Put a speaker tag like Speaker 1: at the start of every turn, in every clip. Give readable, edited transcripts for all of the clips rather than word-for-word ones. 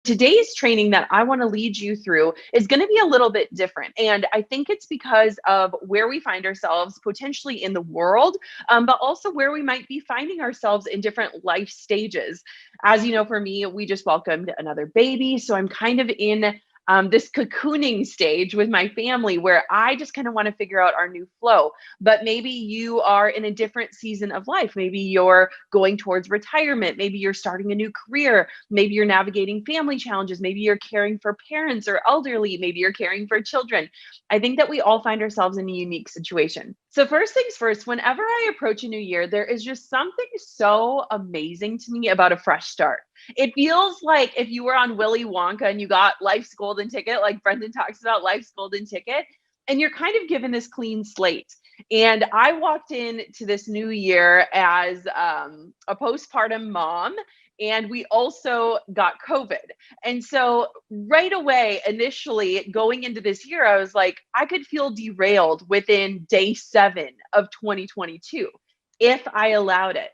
Speaker 1: today's training that I want to lead you through is going to be a little bit different. And I think it's because of where we find ourselves potentially in the world, but also where we might be finding ourselves in different life stages. As you know, for me, we just welcomed another baby. So I'm kind of in this cocooning stage with my family where I just kind of want to figure out our new flow. But maybe you are in a different season of life. Maybe you're going towards retirement. Maybe you're starting a new career. Maybe you're navigating family challenges. Maybe you're caring for parents or elderly. Maybe you're caring for children. I think that we all find ourselves in a unique situation. So first things first, whenever I approach a new year, there is just something so amazing to me about a fresh start. It feels like if you were on Willy Wonka and you got life's golden ticket, like Brendan talks about life's golden ticket, and you're kind of given this clean slate. And I walked into this new year as a postpartum mom, and we also got COVID. And so right away, initially going into this year, I was like, I could feel derailed within day 7 of 2022 if I allowed it.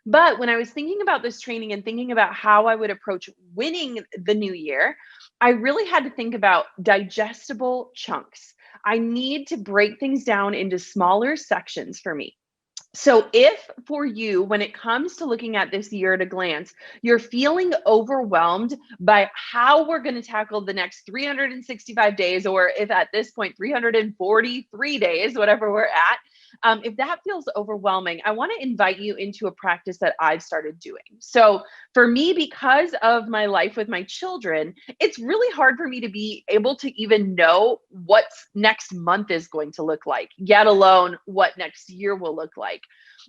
Speaker 1: But when I was thinking about this training and thinking about how I would approach winning the new year, I really had to think about digestible chunks. I need to break things down into smaller sections for me. So if for you, when it comes to looking at this year at a glance, you're feeling overwhelmed by how we're going to tackle the next 365 days, or if at this point, 343 days, whatever we're at, if that feels overwhelming, I want to invite you into a practice that I've started doing. So for me, because of my life with my children, it's really hard for me to be able to even know what next month is going to look like, yet alone what next year will look like.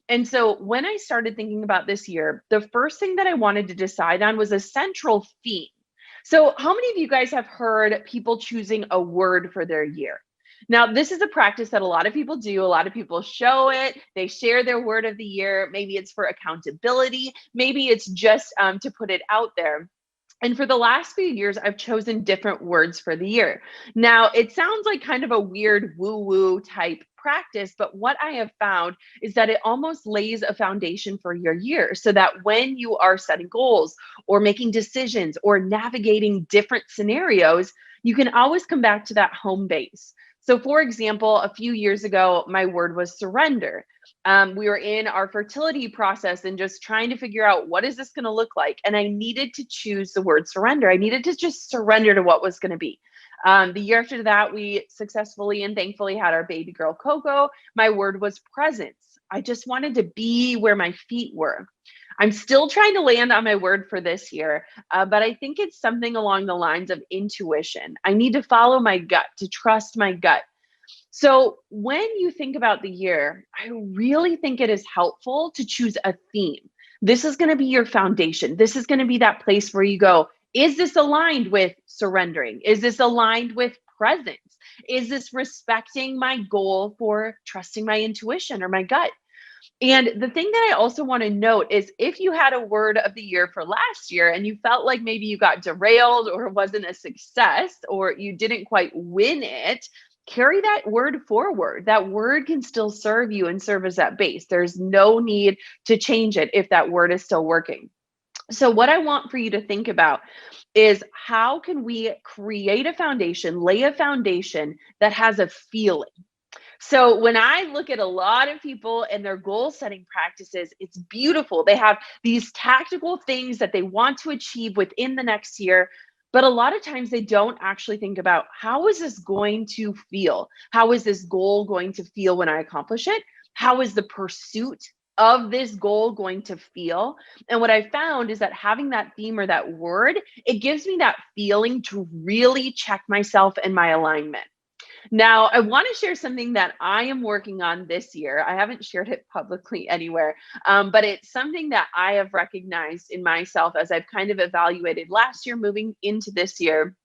Speaker 1: And so when I started thinking about this year, the first thing that I wanted to decide on was a central theme. So how many of you guys have heard people choosing a word for their year? Now, this is a practice that a lot of people do. A lot of people show it. They share their word of the year. Maybe it's for accountability. Maybe it's just to put it out there. And for the last few years, I've chosen different words for the year. Now, it sounds like kind of a weird woo-woo type practice, but what I have found is that it almost lays a foundation for your year so that when you are setting goals or making decisions or navigating different scenarios, you can always come back to that home base. So for example, a few years ago, my word was surrender. We were in our fertility process and just trying to figure out what is this going to look like? And I needed to choose the word surrender. I needed to just surrender to what was going to be. The year after that, we successfully and thankfully had our baby girl, Coco. My word was presence. I just wanted to be where my feet were. I'm still trying to land on my word for this year, but I think it's something along the lines of intuition. I need to follow my gut, to trust my gut. So when you think about the year, I really think it is helpful to choose a theme. This is going to be your foundation. This is going to be that place where you go, is this aligned with surrendering? Is this aligned with presence? Is this respecting my goal for trusting my intuition or my gut? And the thing that I also want to note is if you had a word of the year for last year and you felt like maybe you got derailed or it wasn't a success or you didn't quite win it, carry that word forward. That word can still serve you and serve as that base. There's no need to change it if that word is still working. So what I want for you to think about is how can we create a foundation, lay a foundation that has a feeling. So when I look at a lot of people and their goal setting practices, it's beautiful. They have these tactical things that they want to achieve within the next year. But a lot of times they don't actually think about how is this going to feel? How is this goal going to feel when I accomplish it? How is the pursuit of this goal going to feel? And what I found is that having that theme or that word, it gives me that feeling to really check myself and my alignment. Now, I want to share something that I am working on this year. I haven't shared it publicly anywhere, but it's something that I have recognized in myself as I've kind of evaluated last year moving into this year,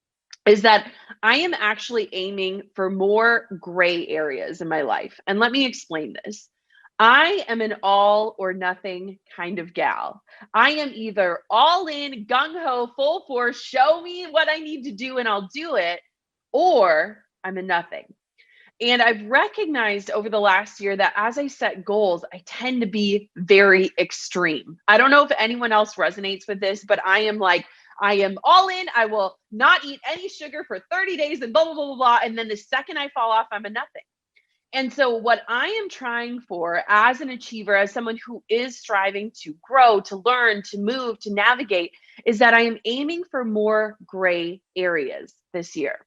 Speaker 1: is that I am actually aiming for more gray areas in my life. And let me explain this. I am an all or nothing kind of gal. I am either all in, gung-ho, full force, show me what I need to do and I'll do it, or I'm a nothing. And I've recognized over the last year that as I set goals, I tend to be very extreme. I don't know if anyone else resonates with this, but I am like, I am all in. I will not eat any sugar for 30 days and blah, blah, blah, blah, blah. And then the second I fall off, I'm a nothing. And so what I am trying for as an achiever, as someone who is striving to grow, to learn, to move, to navigate, is that I am aiming for more gray areas this year.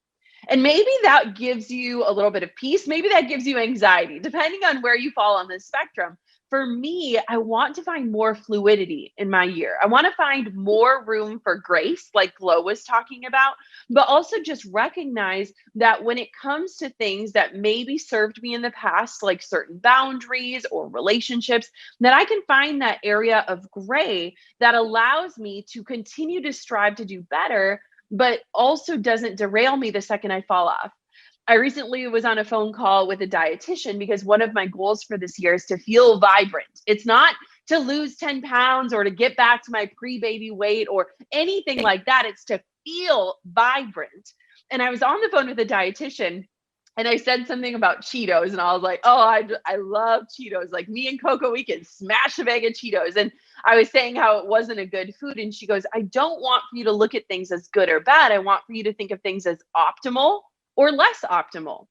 Speaker 1: And maybe that gives you a little bit of peace. Maybe that gives you anxiety, depending on where you fall on this spectrum. For me, I want to find more fluidity in my year. I want to find more room for grace, like Glo was talking about, but also just recognize that when it comes to things that maybe served me in the past, like certain boundaries or relationships, that I can find that area of gray that allows me to continue to strive to do better, but also doesn't derail me the second I fall off. I recently was on a phone call with a dietitian because one of my goals for this year is to feel vibrant. It's not to lose 10 pounds or to get back to my pre-baby weight or anything like that. It's to feel vibrant. And I was on the phone with a dietitian and I said something about Cheetos and I was like, oh, I love Cheetos. Like me and Coco, we can smash a bag of Cheetos. And I was saying how it wasn't a good food. And she goes, I don't want for you to look at things as good or bad. I want for you to think of things as optimal or less optimal.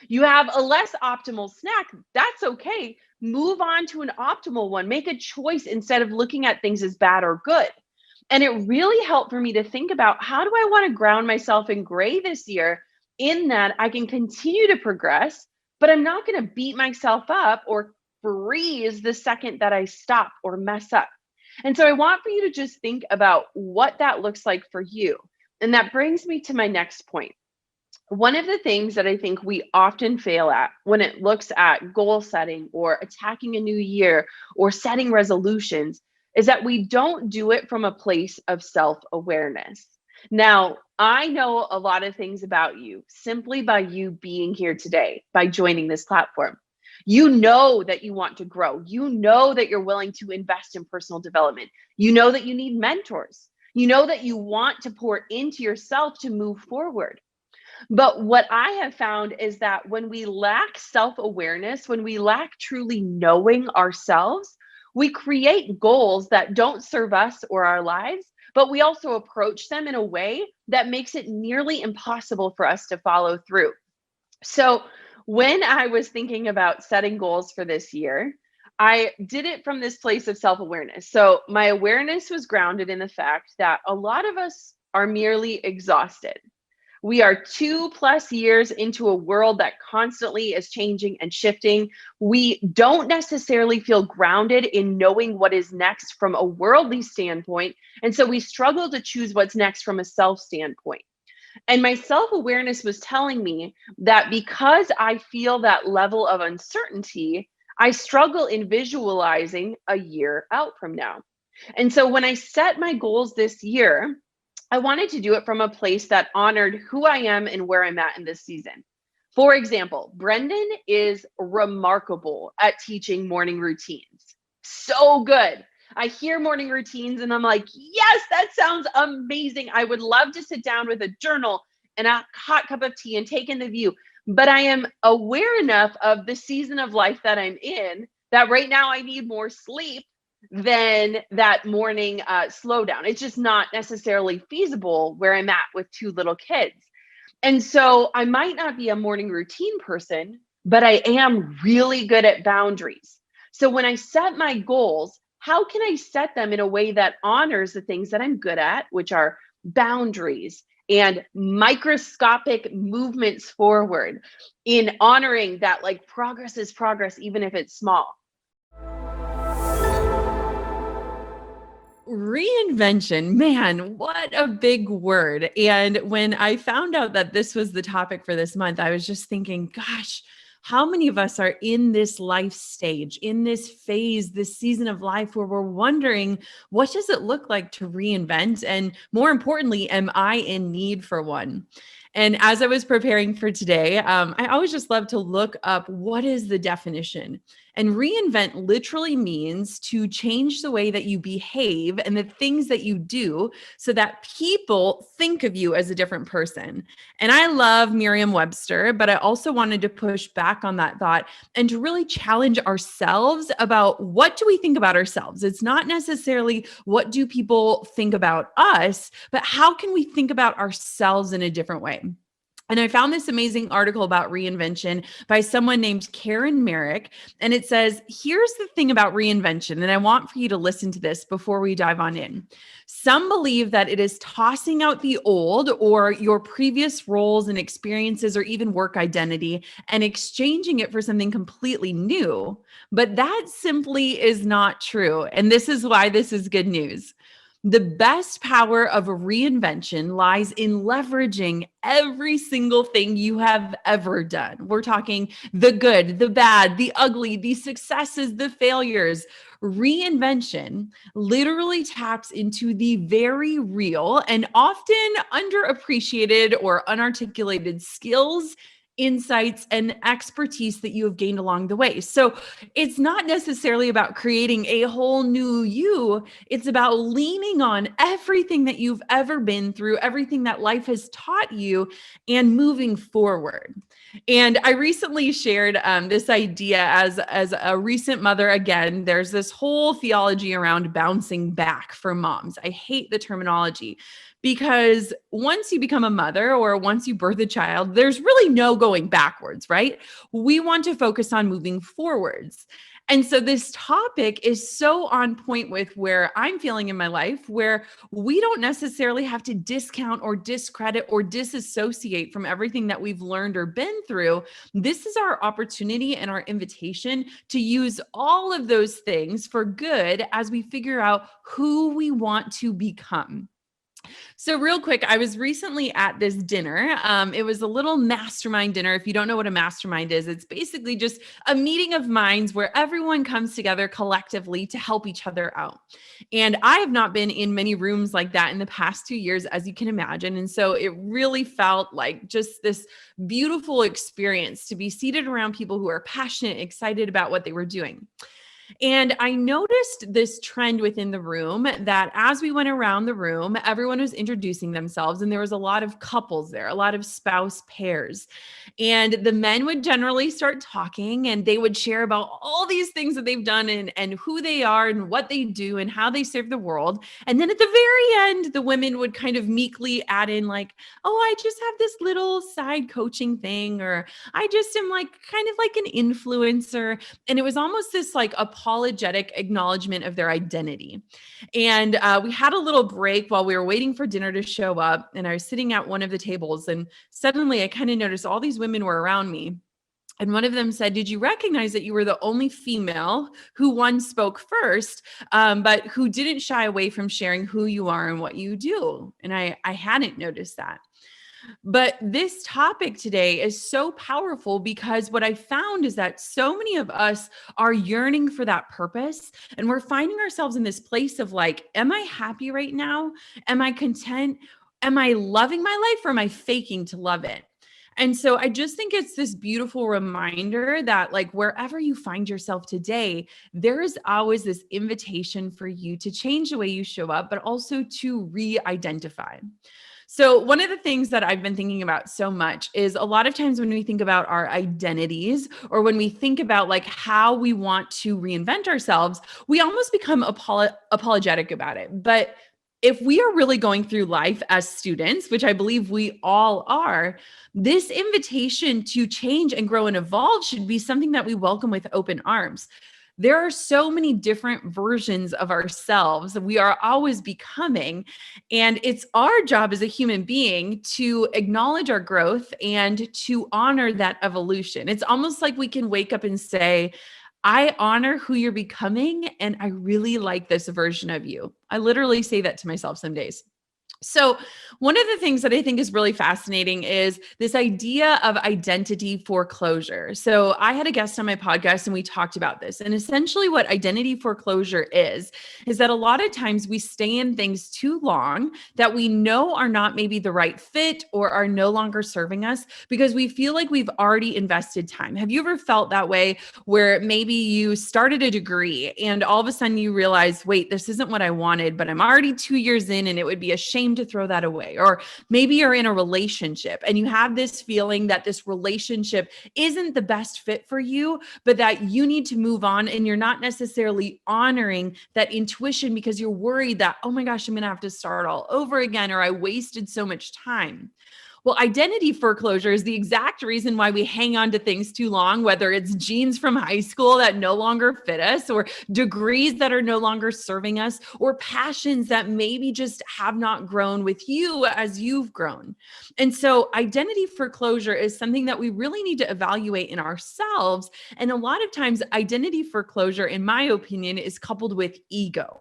Speaker 1: You have a less optimal snack, that's okay. Move on to an optimal one. Make a choice instead of looking at things as bad or good. And it really helped for me to think about, how do I want to ground myself in gray this year, in that I can continue to progress, but I'm not going to beat myself up or freeze the second that I stop or mess up. And so I want for you to just think about what that looks like for you. And that brings me to my next point. One of the things that I think we often fail at when it looks at goal setting or attacking a new year or setting resolutions is that we don't do it from a place of self-awareness. Now, I know a lot of things about you simply by you being here today, by joining this platform. You know that you want to grow. You know that you're willing to invest in personal development. You know that you need mentors. You know that you want to pour into yourself to move forward. But what I have found is that when we lack self-awareness, when we lack truly knowing ourselves, we create goals that don't serve us or our lives, but we also approach them in a way that makes it nearly impossible for us to follow through. So when I was thinking about setting goals for this year, I did it from this place of self-awareness. So my awareness was grounded in the fact that a lot of us are merely exhausted. We are 2+ years into a world that constantly is changing and shifting. We don't necessarily feel grounded in knowing what is next from a worldly standpoint. And so we struggle to choose what's next from a self standpoint. And my self-awareness was telling me that because I feel that level of uncertainty, I struggle in visualizing a year out from now. And so when I set my goals this year, I wanted to do it from a place that honored who I am and where I'm at in this season. For example, BRENDON is remarkable at teaching morning routines. So good. I hear morning routines and I'm like, yes, that sounds amazing. I would love to sit down with a journal and a hot cup of tea and take in the view. But I am aware enough of the season of life that I'm in that right now I need more sleep than that morning slowdown. It's just not necessarily feasible where I'm at with 2 little kids. And so I might not be a morning routine person, but I am really good at boundaries. So when I set my goals, how can I set them in a way that honors the things that I'm good at, which are boundaries and microscopic movements forward, in honoring that like progress is progress, even if it's small.
Speaker 2: Reinvention, man, what a big word. And when I found out that this was the topic for this month, I was just thinking, gosh, how many of us are in this life stage, in this phase, this season of life where we're wondering, what does it look like to reinvent? And more importantly, am I in need for one? And as I was preparing for today, I always just love to look up what is the definition. And reinvent literally means to change the way that you behave and the things that you do so that people think of you as a different person. And I love Merriam-Webster, but I also wanted to push back on that thought and to really challenge ourselves about what do we think about ourselves? It's not necessarily what do people think about us, but how can we think about ourselves in a different way? And I found this amazing article about reinvention by someone named Karen Merrick. And it says, here's the thing about reinvention. And I want for you to listen to this before we dive on in. Some believe that it is tossing out the old or your previous roles and experiences or even work identity and exchanging it for something completely new. But that simply is not true. And this is why this is good news. The best power of a reinvention lies in leveraging every single thing you have ever done. We're talking the good, the bad, the ugly, the successes, the failures. Reinvention literally taps into the very real and often underappreciated or unarticulated skills, insights, and expertise that you have gained along the way. So it's not necessarily about creating a whole new you. It's about leaning on everything that you've ever been through, everything that life has taught you, and moving forward. And I recently shared this idea as a recent mother. Again, there's this whole theology around bouncing back for moms. I hate the terminology, because once you become a mother or once you birth a child, there's really no going backwards, right? We want to focus on moving forwards. And so this topic is so on point with where I'm feeling in my life, where we don't necessarily have to discount or discredit or disassociate from everything that we've learned or been through. This is our opportunity and our invitation to use all of those things for good as we figure out who we want to become. So real quick, I was recently at this dinner. It was a little mastermind dinner. If you don't know what a mastermind is, it's basically just a meeting of minds where everyone comes together collectively to help each other out. And I have not been in many rooms like that in the past 2 years, as you can imagine. And so it really felt like just this beautiful experience to be seated around people who are passionate, excited about what they were doing. And I noticed this trend within the room that as we went around the room, everyone was introducing themselves, and there was a lot of couples there, a lot of spouse pairs. And the men would generally start talking, and they would share about all these things that they've done and who they are and what they do and how they serve the world. And then at the very end, the women would kind of meekly add in like, oh, I just have this little side coaching thing, or I just am like kind of like an influencer. And it was almost this like apologetic acknowledgement of their identity. And we had a little break while we were waiting for dinner to show up. And I was sitting at one of the tables, and suddenly I kind of noticed all these women were around me. And one of them said, did you recognize that you were the only female who once spoke first, but who didn't shy away from sharing who you are and what you do? And I hadn't noticed that. But this topic today is so powerful because what I found is that so many of us are yearning for that purpose. And we're finding ourselves in this place of like, am I happy right now? Am I content? Am I loving my life, or am I faking to love it? And so I just think it's this beautiful reminder that like wherever you find yourself today, there is always this invitation for you to change the way you show up, but also to re-identify. So one of the things that I've been thinking about so much is a lot of times when we think about our identities, or when we think about like how we want to reinvent ourselves, we almost become apologetic about it. But if we are really going through life as students, which I believe we all are, this invitation to change and grow and evolve should be something that we welcome with open arms. There are so many different versions of ourselves that we are always becoming. And it's our job as a human being to acknowledge our growth and to honor that evolution. It's almost like we can wake up and say, I honor who you're becoming, and I really like this version of you. I literally say that to myself some days. So one of the things that I think is really fascinating is this idea of identity foreclosure. So I had a guest on my podcast and we talked about this. And essentially what identity foreclosure is that a lot of times we stay in things too long that we know are not maybe the right fit or are no longer serving us because we feel like we've already invested time. Have you ever felt that way where maybe you started a degree and all of a sudden you realize, wait, this isn't what I wanted, but I'm already 2 years in and it would be a shame to throw that away? Or maybe you're in a relationship and you have this feeling that this relationship isn't the best fit for you, but that you need to move on and you're not necessarily honoring that intuition because you're worried that, oh my gosh, I'm going to have to start all over again, or I wasted so much time. Well, identity foreclosure is the exact reason why we hang on to things too long, whether it's jeans from high school that no longer fit us, or degrees that are no longer serving us, or passions that maybe just have not grown with you as you've grown. And so identity foreclosure is something that we really need to evaluate in ourselves. And a lot of times identity foreclosure, in my opinion, is coupled with ego.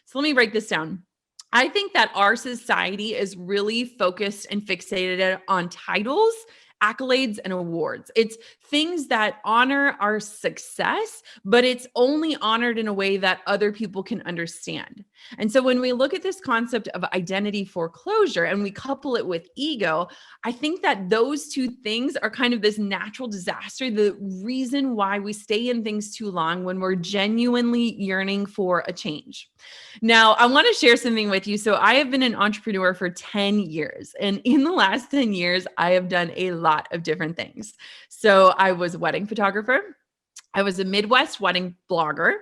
Speaker 2: So let me break this down. I think that our society is really focused and fixated on titles, accolades, and awards. It's things that honor our success, but it's only honored in a way that other people can understand. And so when we look at this concept of identity foreclosure and we couple it with ego, I think that those two things are kind of this natural disaster, the reason why we stay in things too long when we're genuinely yearning for a change. Now, I want to share something with you. So I have been an entrepreneur for 10 years. And in the last 10 years, I have done a lot of different things. So I was a wedding photographer. I was a Midwest wedding blogger.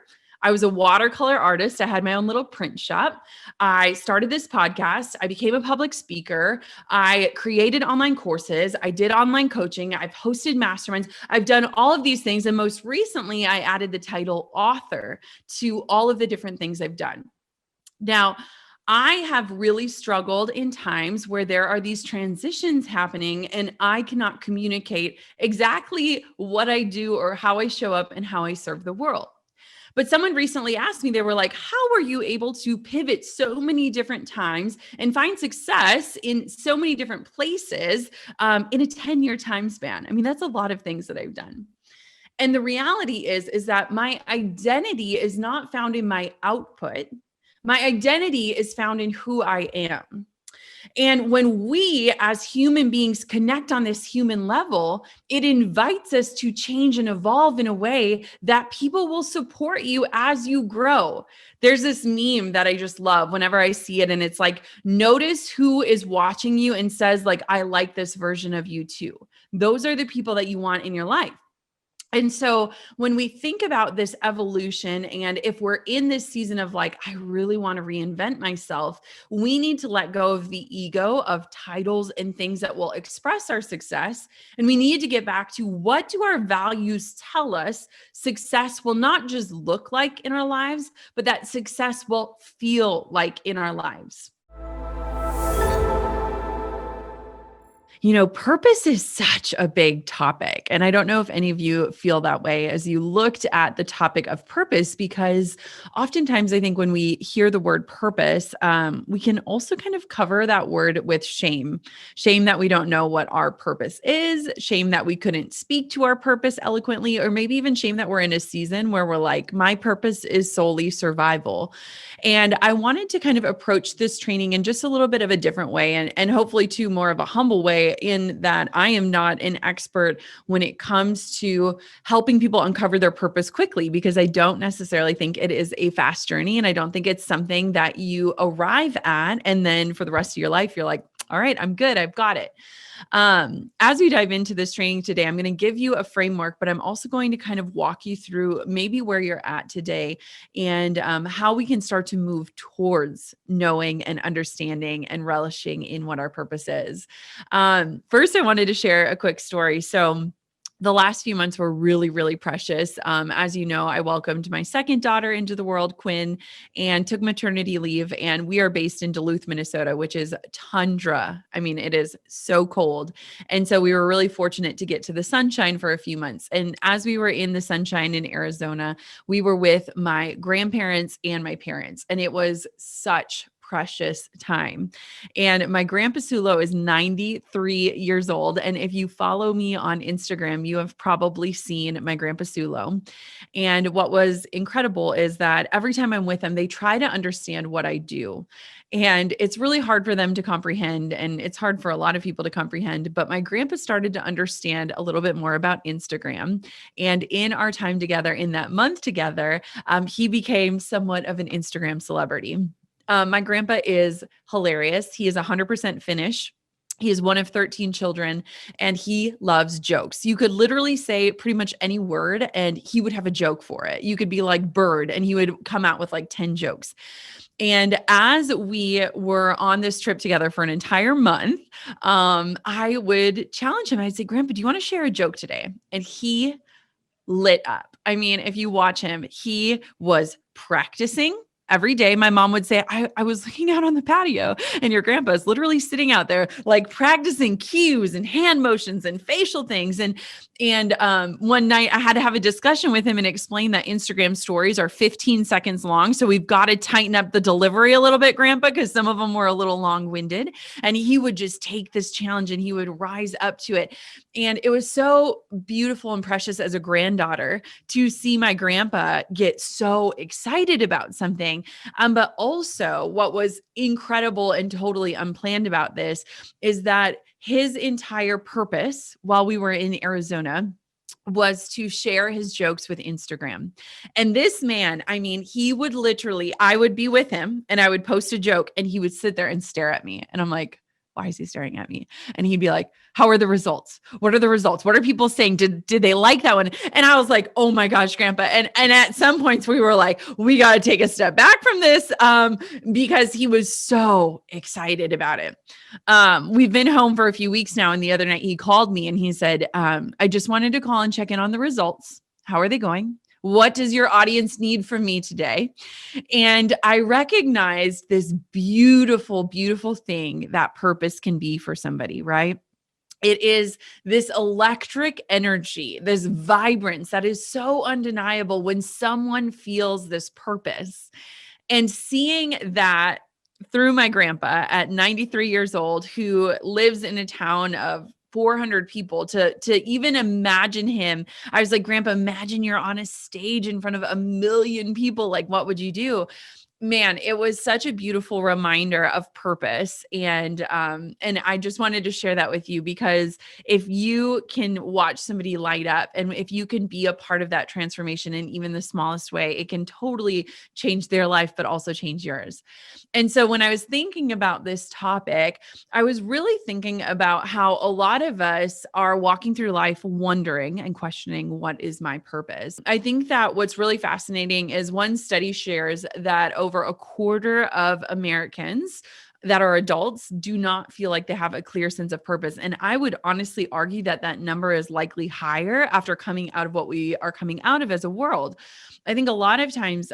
Speaker 2: I was a watercolor artist. I had my own little print shop. I started this podcast. I became a public speaker. I created online courses. I did online coaching. I've hosted masterminds. I've done all of these things. And most recently, I added the title author to all of the different things I've done. Now, I have really struggled in times where there are these transitions happening and I cannot communicate exactly what I do or how I show up and how I serve the world. But someone recently asked me, they were like, how are you able to pivot so many different times and find success in so many different places in a 10-year time span? I mean, that's a lot of things that I've done. And the reality is that my identity is not found in my output. My identity is found in who I am. And when we as human beings connect on this human level, it invites us to change and evolve in a way that people will support you as you grow. There's this meme that I just love whenever I see it. And it's like, notice who is watching you and says like, I like this version of you too. Those are the people that you want in your life. And so when we think about this evolution, and if we're in this season of like, I really want to reinvent myself, we need to let go of the ego of titles and things that will express our success. And we need to get back to, what do our values tell us success will not just look like in our lives, but that success will feel like in our lives. You know, purpose is such a big topic. And I don't know if any of you feel that way as you looked at the topic of purpose, because oftentimes I think when we hear the word purpose, we can also kind of cover that word with shame. Shame that we don't know what our purpose is, shame that we couldn't speak to our purpose eloquently, or maybe even shame that we're in a season where we're like, my purpose is solely survival. And I wanted to kind of approach this training in just a little bit of a different way, and hopefully too more of a humble way, in that I am not an expert when it comes to helping people uncover their purpose quickly, because I don't necessarily think it is a fast journey. And I don't think it's something that you arrive at and then for the rest of your life, you're like, all right, I'm good. I've got it. As we dive into this training today, I'm going to give you a framework, but I'm also going to kind of walk you through maybe where you're at today and how we can start to move towards knowing and understanding and relishing in what our purpose is. First, I wanted to share a quick story. So the last few months were really, really precious. As you know, I welcomed my second daughter into the world, Quinn, and took maternity leave. And we are based in Duluth, Minnesota, which is tundra. I mean, it is so cold. And so we were really fortunate to get to the sunshine for a few months. And as we were in the sunshine in Arizona, we were with my grandparents and my parents. And it was such precious time. And my grandpa Sulo is 93 years old. And if you follow me on Instagram, you have probably seen my grandpa Sulo. And what was incredible is that every time I'm with them, they try to understand what I do. And it's really hard for them to comprehend. And it's hard for a lot of people to comprehend. But my grandpa started to understand a little bit more about Instagram. And in our time together, in that month together, he became somewhat of an Instagram celebrity. My grandpa is hilarious. He is 100% Finnish. He is one of 13 children and he loves jokes. You could literally say pretty much any word and he would have a joke for it. You could be like bird and he would come out with like 10 jokes. And as we were on this trip together for an entire month, I would challenge him. I'd say, Grandpa, do you want to share a joke today? And he lit up. I mean, if you watch him, he was practicing every day. My mom would say, I was looking out on the patio and your grandpa is literally sitting out there, like practicing cues and hand motions and facial things. And one night I had to have a discussion with him and explain that Instagram stories are 15 seconds long. So we've got to tighten up the delivery a little bit, Grandpa, because some of them were a little long-winded. And he would just take this challenge and he would rise up to it. And it was so beautiful and precious as a granddaughter to see my grandpa get so excited about something. But also what was incredible and totally unplanned about this is that his entire purpose while we were in Arizona was to share his jokes with Instagram. And this man, I mean, he would literally, I would be with him and I would post a joke and he would sit there and stare at me. And I'm like, why is he staring at me? And he'd be like, how are the results? What are the results? What are people saying? Did they like that one? And I was like, oh my gosh, Grandpa. And at some points we were like, we got to take a step back from this because he was so excited about it. We've been home for a few weeks now. And the other night he called me and he said, I just wanted to call and check in on the results. How are they going? What does your audience need from me today? And I recognized this beautiful, beautiful thing that purpose can be for somebody, right? It is this electric energy, this vibrance that is so undeniable when someone feels this purpose. And seeing that through my grandpa at 93 years old, who lives in a town of 400 people, to even imagine him. I was like, Grandpa, imagine you're on a stage in front of 1 million people. Like, what would you do? Man, it was such a beautiful reminder of purpose. And I just wanted to share that with you because if you can watch somebody light up and if you can be a part of that transformation in even the smallest way, it can totally change their life, but also change yours. And so when I was thinking about this topic, I was really thinking about how a lot of us are walking through life wondering and questioning, what is my purpose? I think that what's really fascinating is one study shares that over a quarter of Americans that are adults do not feel like they have a clear sense of purpose. And I would honestly argue that that number is likely higher after coming out of what we are coming out of as a world. I think a lot of times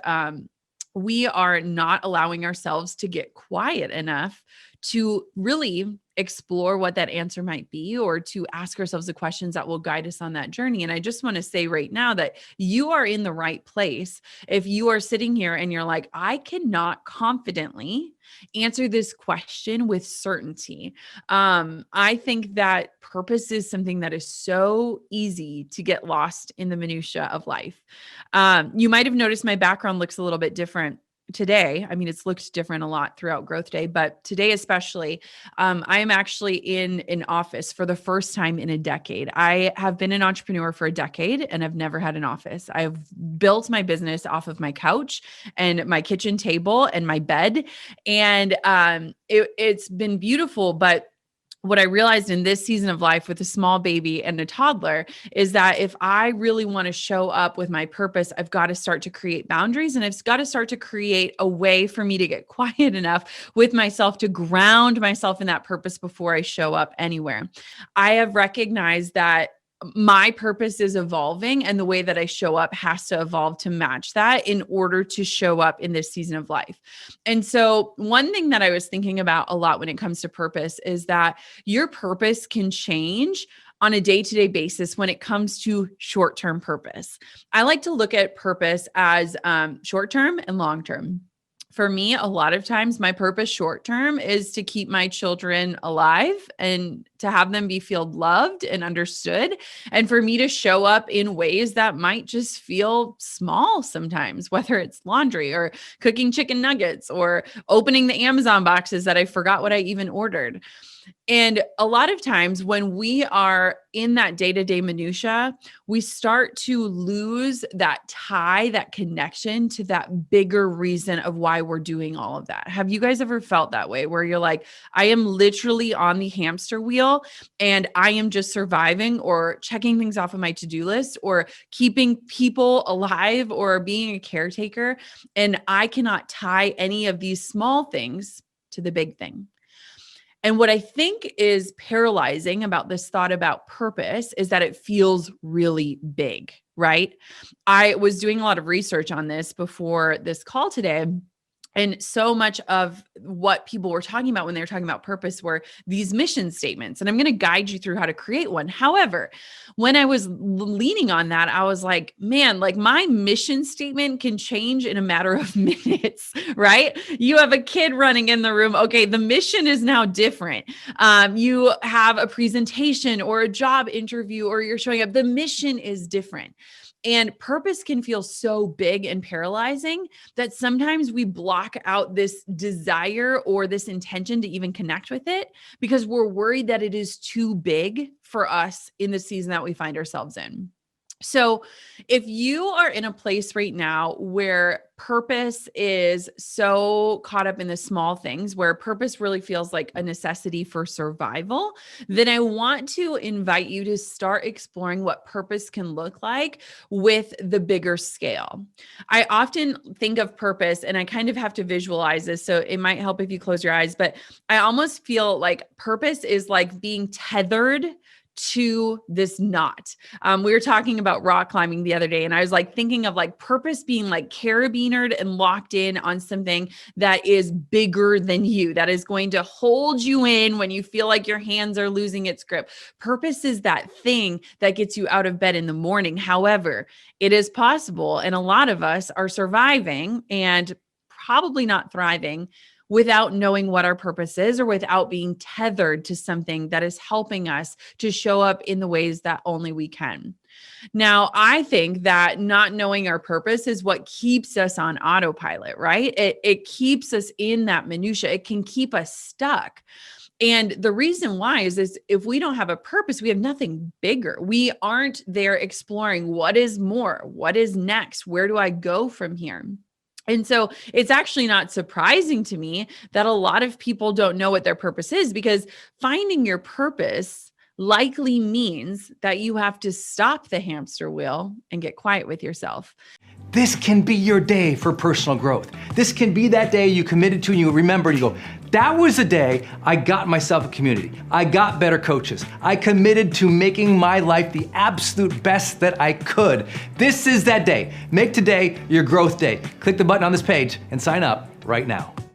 Speaker 2: we are not allowing ourselves to get quiet enough to really explore what that answer might be, or to ask ourselves the questions that will guide us on that journey. And I just want to say right now that you are in the right place. If you are sitting here and you're like, I cannot confidently answer this question with certainty. I think that purpose is something that is so easy to get lost in the minutia of life. You might have noticed my background looks a little bit different today. I mean, it's looked different a lot throughout GrowthDay, but today especially, I am actually in an office for the first time in a decade. I have been an entrepreneur for a decade and I've never had an office. I've built my business off of my couch and my kitchen table and my bed. And it's been beautiful, but what I realized in this season of life with a small baby and a toddler is that if I really want to show up with my purpose, I've got to start to create boundaries, and I've got to start to create a way for me to get quiet enough with myself to ground myself in that purpose before I show up anywhere. I have recognized that my purpose is evolving and the way that I show up has to evolve to match that in order to show up in this season of life. And so one thing that I was thinking about a lot when it comes to purpose is that your purpose can change on a day-to-day basis when it comes to short-term purpose. I like to look at purpose as short-term and long-term. For me, a lot of times my purpose short term is to keep my children alive and to have them feel loved and understood. And for me to show up in ways that might just feel small sometimes, whether it's laundry or cooking chicken nuggets or opening the Amazon boxes that I forgot what I even ordered. And a lot of times when we are in that day-to-day minutia, we start to lose that tie, that connection to that bigger reason of why we're doing all of that. Have you guys ever felt that way where you're like, I am literally on the hamster wheel and I am just surviving or checking things off of my to-do list or keeping people alive or being a caretaker, and I cannot tie any of these small things to the big thing? And what I think is paralyzing about this thought about purpose is that it feels really big, right? I was doing a lot of research on this before this call today. And so much of what people were talking about when they were talking about purpose were these mission statements. And I'm going to guide you through how to create one. However, when I was leaning on that, I was like, man, like my mission statement can change in a matter of minutes, right? You have a kid running in the room. Okay, the mission is now different. You have a presentation or a job interview, or you're showing up. The mission is different. And purpose can feel so big and paralyzing that sometimes we block out this desire or this intention to even connect with it because we're worried that it is too big for us in the season that we find ourselves in. So if you are in a place right now where purpose is so caught up in the small things, where purpose really feels like a necessity for survival, then I want to invite you to start exploring what purpose can look like with the bigger scale. I often think of purpose, and I kind of have to visualize this, so it might help if you close your eyes, but I almost feel like purpose is like being tethered to this knot. We were talking about rock climbing the other day, and I was like thinking of like purpose being like carabinered and locked in on something that is bigger than you, that is going to hold you in when you feel like your hands are losing its grip. Purpose is that thing that gets you out of bed in the morning. However, it is possible, and a lot of us are surviving and probably not thriving without knowing what our purpose is or without being tethered to something that is helping us to show up in the ways that only we can. Now, I think that not knowing our purpose is what keeps us on autopilot, right? It keeps us in that minutia. It can keep us stuck. And the reason why is if we don't have a purpose, we have nothing bigger. We aren't there exploring what is more, what is next, where do I go from here? And so it's actually not surprising to me that a lot of people don't know what their purpose is, because finding your purpose likely means that you have to stop the hamster wheel and get quiet with yourself.
Speaker 3: This can be your day for personal growth. This can be that day you committed to and you remember and you go, that was the day I got myself a community. I got better coaches. I committed to making my life the absolute best that I could. This is that day. Make today your growth day. Click the button on this page and sign up right now.